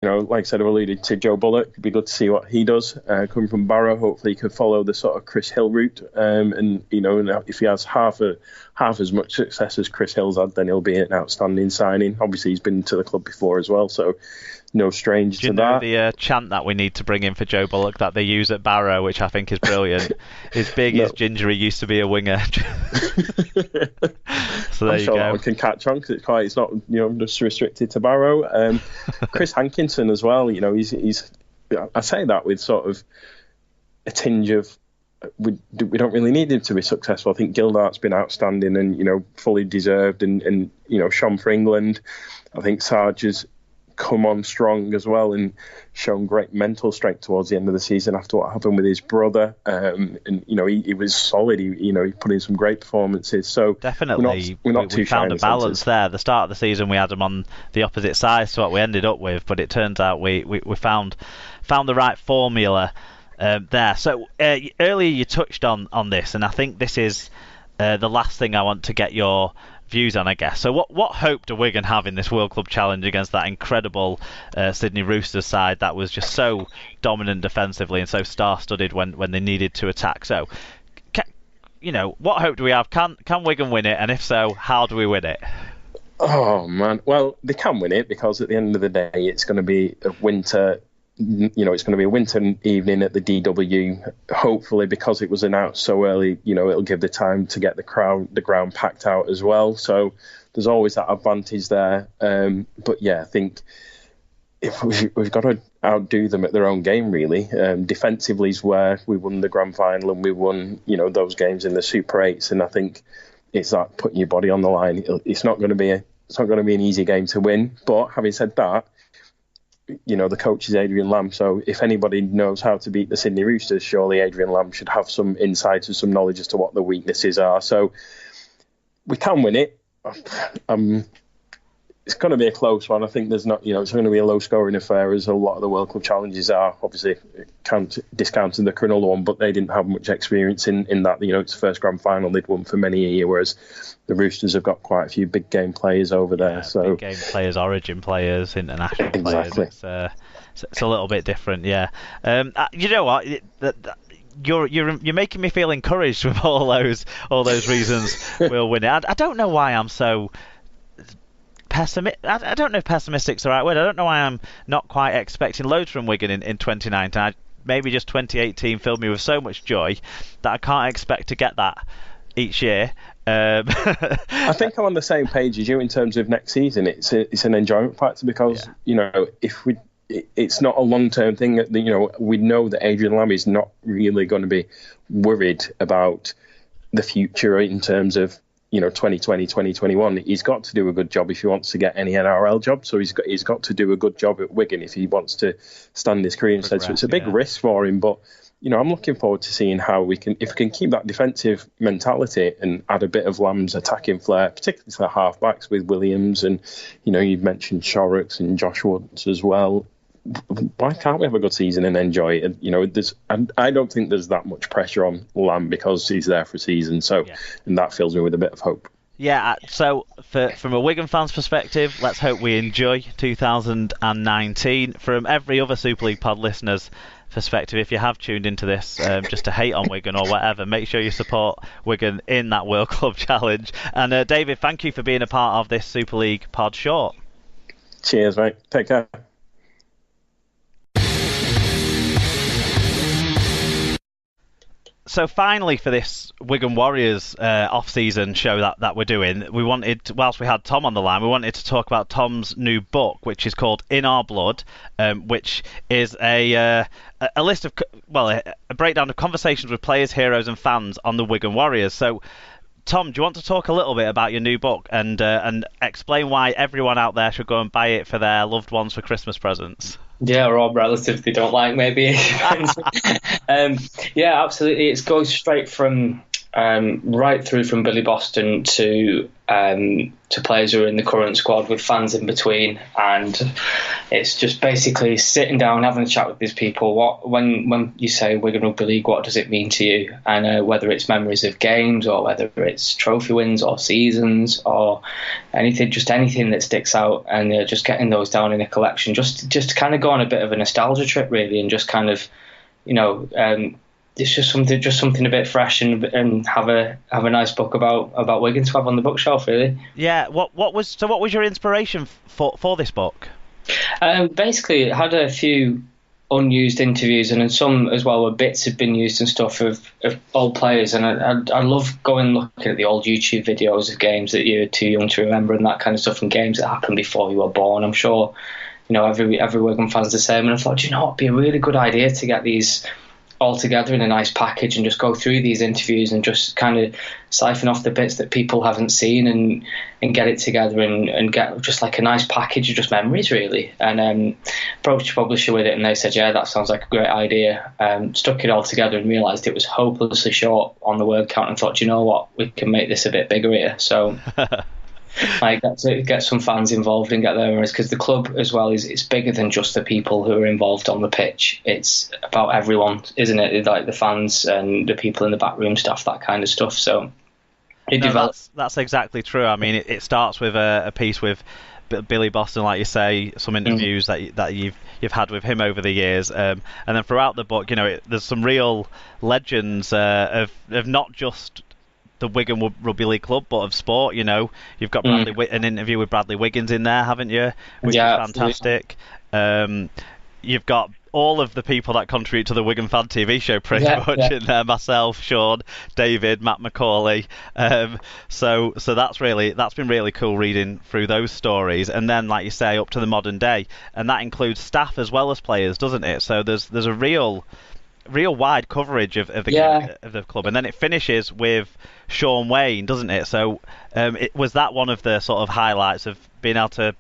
like I said, I alluded to Joe Bullock. It'd be good to see what he does coming from Barrow. Hopefully, he can follow the sort of Chris Hill route. And if he has half as much success as Chris Hill's had, then he'll be an outstanding signing. Obviously, he's been to the club before as well, so no stranger to that. The chant that we need to bring in for Joe Bullock that they use at Barrow, which I think is brilliant? His big is ginger. He used to be a winger. So there I'm you sure go. that one can catch on because it's not just restricted to Barrow. Chris Hankinson as well. He's I say that with sort of a tinge of we don't really need him to be successful. I think Gildart's been outstanding and fully deserved and shone for England. I think Sarge has come on strong as well and shown great mental strength towards the end of the season after what happened with his brother. He was solid. He put in some great performances. So definitely, we're not too found a balance centres there. At the start of the season, we had him on the opposite side to what we ended up with, but it turns out we found the right formula there. So earlier you touched on this, and I think this is the last thing I want to get your views on, I guess. So what hope do Wigan have in this World Club Challenge against that incredible Sydney Roosters side that was just so dominant defensively and so star-studded when they needed to attack? So, what hope do we have? Can Wigan win it? And if so, how do we win it? Oh, man. Well, they can win it because at the end of the day, it's going to be a winter... it's going to be a winter evening at the DW. Hopefully, because it was announced so early, it'll give the time to get the ground packed out as well. So there's always that advantage there. But yeah, I think if we've got to outdo them at their own game, really. Defensively is where we won the grand final and we won, those games in the Super 8s. And I think it's that putting your body on the line. It's not going to be an easy game to win. But having said that, the coach is Adrian Lamb, so if anybody knows how to beat the Sydney Roosters, surely Adrian Lamb should have some insight and some knowledge as to what the weaknesses are. So we can win it. It's going to be a close one. I think it's going to be a low-scoring affair, as a lot of the World Cup challenges are. Obviously, discounting the Cronulla one, but they didn't have much experience in that. It's the first grand final they'd won for many a year, whereas the Roosters have got quite a few big game players over there. Yeah, so big game players, origin players, international exactly. players. It's a little bit different, yeah. You know what? You're making me feel encouraged with all those reasons we'll win it. I don't know why I'm so pessimistic. I don't know if pessimistic's the right word. I don't know why I'm not quite expecting loads from Wigan in 2019. Maybe just 2018 filled me with so much joy that I can't expect to get that each year. I think I'm on the same page as you in terms of next season. It's an enjoyment factor because it's not a long-term thing. We know that Adrian Lamb is not really going to be worried about the future in terms of 2020, 2021. He's got to do a good job if he wants to get any NRL job. So he's got to do a good job at Wigan if he wants to stand his career instead. So it's a big risk for him, but I'm looking forward to seeing how if we can keep that defensive mentality and add a bit of Lamb's attacking flair, particularly to the half-backs with Williams and, you've mentioned Shorrocks and Josh Woods as well. Why can't we have a good season and enjoy it? I don't think there's that much pressure on Lamb because he's there for a season. So, and that fills me with a bit of hope. Yeah, so from a Wigan fan's perspective, let's hope we enjoy 2019. From every other Super League pod listener's perspective, if you have tuned into this just to hate on Wigan or whatever, make sure you support Wigan in that World Club Challenge. And David, thank you for being a part of this Super League pod short. Cheers, mate. Take care. So finally, for this Wigan Warriors off-season show that we're doing, we wanted, whilst we had Tom on the line, we wanted to talk about Tom's new book, which is called In Our Blood, which is a list of, a breakdown of conversations with players, heroes and fans on the Wigan Warriors. So, Tom, do you want to talk a little bit about your new book and explain why everyone out there should go and buy it for their loved ones for Christmas presents? Yeah, or all relatives they don't like, maybe. Yeah, absolutely. It goes straight from right through from Billy Boston to to players who are in the current squad with fans in between, and it's just basically sitting down, having a chat with these people. When you say Wigan Rugby League, what does it mean to you? And whether it's memories of games, or whether it's trophy wins or seasons or anything, just anything that sticks out, and just getting those down in a collection, just to kind of go on a bit of a nostalgia trip really, and just kind of, it's just something a bit fresh, and have a nice book about Wigan to have on the bookshelf really. Yeah. What was your inspiration for this book? Basically, it had a few unused interviews, and some as well where bits had been used and stuff of old players, and I love going looking at the old YouTube videos of games that you're too young to remember and that kind of stuff, and games that happened before you were born. I'm sure every Wigan fan's the same, and I thought, it'd be a really good idea to get these all together in a nice package and just go through these interviews and just kind of siphon off the bits that people haven't seen, and get it together and get just like a nice package of just memories really. And approached the publisher with it, and they said, yeah, that sounds like a great idea. Stuck it all together and realised it was hopelessly short on the word count, and thought, we can make this a bit bigger here. So I get some fans involved and get their memories, because the club as well it's bigger than just the people who are involved on the pitch. It's about everyone, isn't it? Like the fans and the people in the backroom staff, that kind of stuff. So that's exactly true. I mean, it starts with a piece with Billy Boston, like you say, some interviews that you've had with him over the years, and then throughout the book, there's some real legends of not just the Wigan Rugby League club, but of sport. You've got an interview with Bradley Wiggins in there, haven't you? Which is fantastic. You've got all of the people that contribute to the Wigan Fan TV show pretty much in there. Myself, Sean, David, Matt McCooey. So that's been really cool reading through those stories, and then, like you say, up to the modern day, and that includes staff as well as players, doesn't it? So there's a real wide coverage of the club, and then it finishes with Sean Wayne, doesn't it? So was that one of the sort of highlights of being able to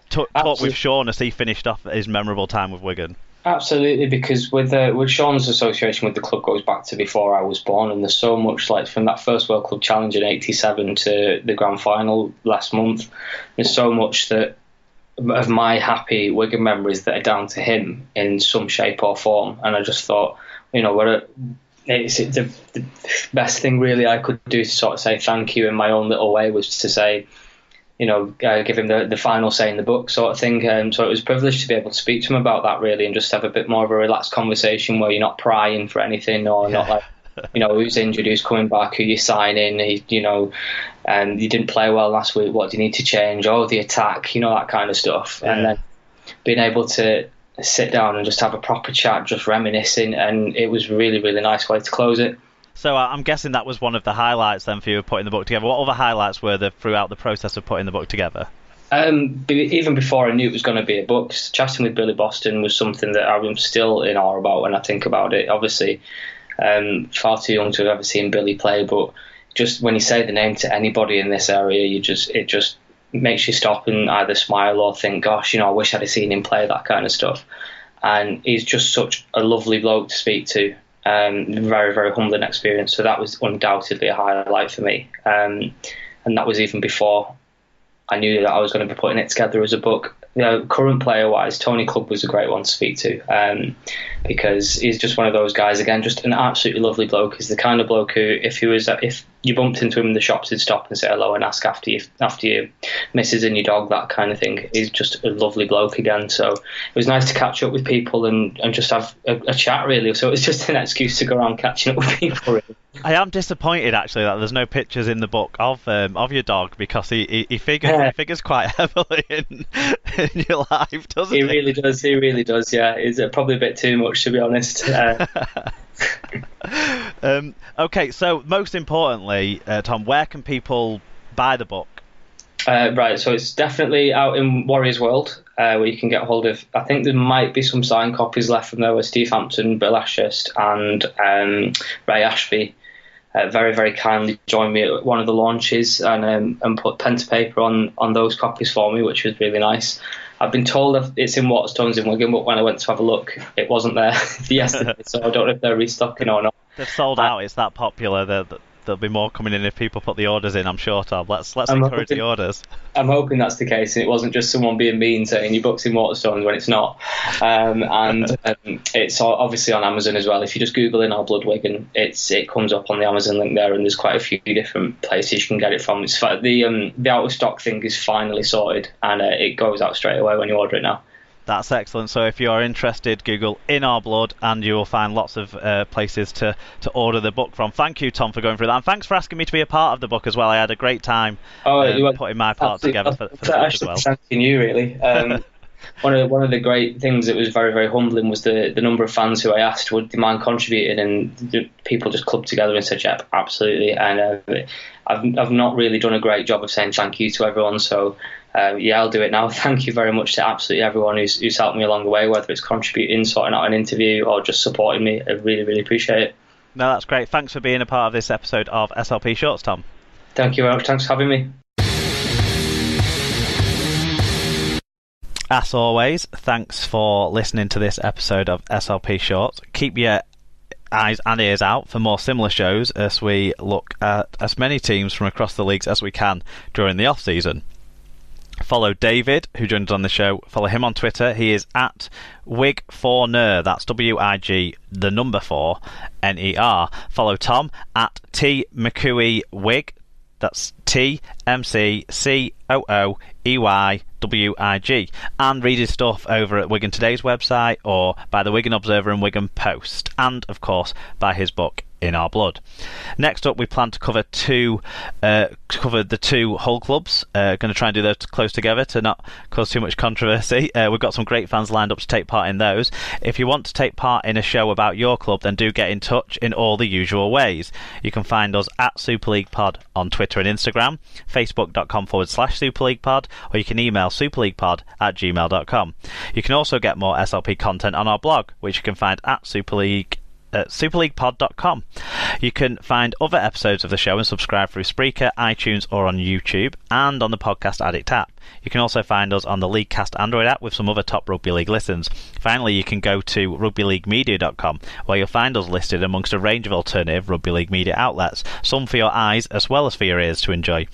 talk with Sean as he finished off his memorable time with Wigan? Absolutely, because with Sean's association with the club goes back to before I was born, and there's so much, like from that first World Club Challenge in '87 to the grand final last month, there's so much that of my happy Wigan memories that are down to him in some shape or form. And I just thought, it's the best thing really I could do to sort of say thank you in my own little way was to say, give him the final say in the book sort of thing. So it was a privilege to be able to speak to him about that really, and just have a bit more of a relaxed conversation where you're not prying for anything, or not like, who's injured, who's coming back, who you signing, and you didn't play well last week, what do you need to change? Oh, the attack, that kind of stuff. Yeah. And then being able to sit down and just have a proper chat, just reminiscing, and it was really, really nice way to close it. So I'm guessing that was one of the highlights then for you putting the book together. What other highlights were there throughout the process of putting the book together? Even before I knew it was going to be a book, chatting with Billy Boston was something that I'm still in awe about when I think about it. Obviously, far too young to have ever seen Billy play, but just when you say the name to anybody in this area, it just makes you stop and either smile or think, gosh, I wish I'd have seen him play, that kind of stuff. And he's just such a lovely bloke to speak to. Very, very humbling experience. So that was undoubtedly a highlight for me. And that was even before I knew that I was going to be putting it together as a book. Current player-wise, Tony Clubb was a great one to speak to, because he's just one of those guys, again, just an absolutely lovely bloke. He's the kind of bloke who, if you bumped into him in the shops, he'd stop and say hello and ask after your missus and your dog, that kind of thing. He's just a lovely bloke again. So it was nice to catch up with people and just have a chat, really. So it was just an excuse to go around catching up with people, really. I am disappointed actually that there's no pictures in the book of your dog, because he figures quite heavily in your life, doesn't he? He really does. Yeah, it's probably a bit too much, to be honest. Okay, so most importantly, Tom, where can people buy the book? Right, so it's definitely out in Warriors World, where you can get hold of. I think there might be some signed copies left from there with Steve Hampton, Bill Ashurst, and Ray Ashby. Very, very kindly joined me at one of the launches and put pen to paper on those copies for me, which was really nice. I've been told it's in Waterstones in Wigan, but when I went to have a look, it wasn't there yesterday, so I don't know if they're restocking or not. They've sold out. It's that popular. The there'll be more coming in if people put the orders in, I'm sure, Tom. Let's encourage the orders. I'm hoping that's the case, and it wasn't just someone being mean saying your book's in Waterstones when it's not. It's obviously on Amazon as well. If you just Google In Our Blood Wigan, it comes up on the Amazon link there, and there's quite a few different places you can get it from. It's the out of stock thing is finally sorted, and it goes out straight away when you order it now. That's excellent. So if you are interested, Google In Our Blood and you will find lots of places to order the book from. Thank you, Tom, for going through that. And thanks for asking me to be a part of the book as well. I had a great time putting my part together for the book as well. Thanking you, really. One of the great things that was very, very humbling was the number of fans who I asked would you mind contributing, and people just clubbed together and said, "Yep, absolutely." And I've not really done a great job of saying thank you to everyone, so I'll do it now. Thank you very much to absolutely everyone who's helped me along the way, whether it's contributing, sorting out an interview, or just supporting me. I really, really appreciate it. No, that's great. Thanks for being a part of this episode of SLP Shorts, Tom. Thank you very much. Thanks for having me. As always, thanks for listening to this episode of SLP Shorts. Keep your eyes and ears out for more similar shows as we look at as many teams from across the leagues as we can during the off-season. Follow David, who joined us on the show. Follow him on Twitter. He is at Wig4Ner. That's WIG, the number 4, NER. Follow Tom at T McCooey Wig. That's TMCCOOEYWIG. And read his stuff over at Wigan Today's website or by the Wigan Observer and Wigan Post. And, of course, by his book, In Our Blood. Next up, we plan to cover the two Hull clubs. Going to try and do those close together to not cause too much controversy. We've got some great fans lined up to take part in those. If you want to take part in a show about your club, then do get in touch in all the usual ways. You can find us at Super League Pod on Twitter and Instagram, facebook.com/Super League Pod, or you can email superleaguepod@gmail.com. You can also get more SLP content on our blog, which you can find at superleaguepod.com. You can find other episodes of the show and subscribe through Spreaker, iTunes, or on YouTube, and on the Podcast Addict app. You can also find us on the LeagueCast Android app with some other top rugby league listens. Finally, you can go to rugbyleaguemedia.com, where you'll find us listed amongst a range of alternative rugby league media outlets, some for your eyes as well as for your ears to enjoy.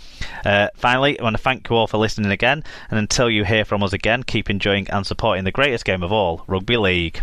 Finally, I want to thank you all for listening again, and until you hear from us again, keep enjoying and supporting the greatest game of all, rugby league.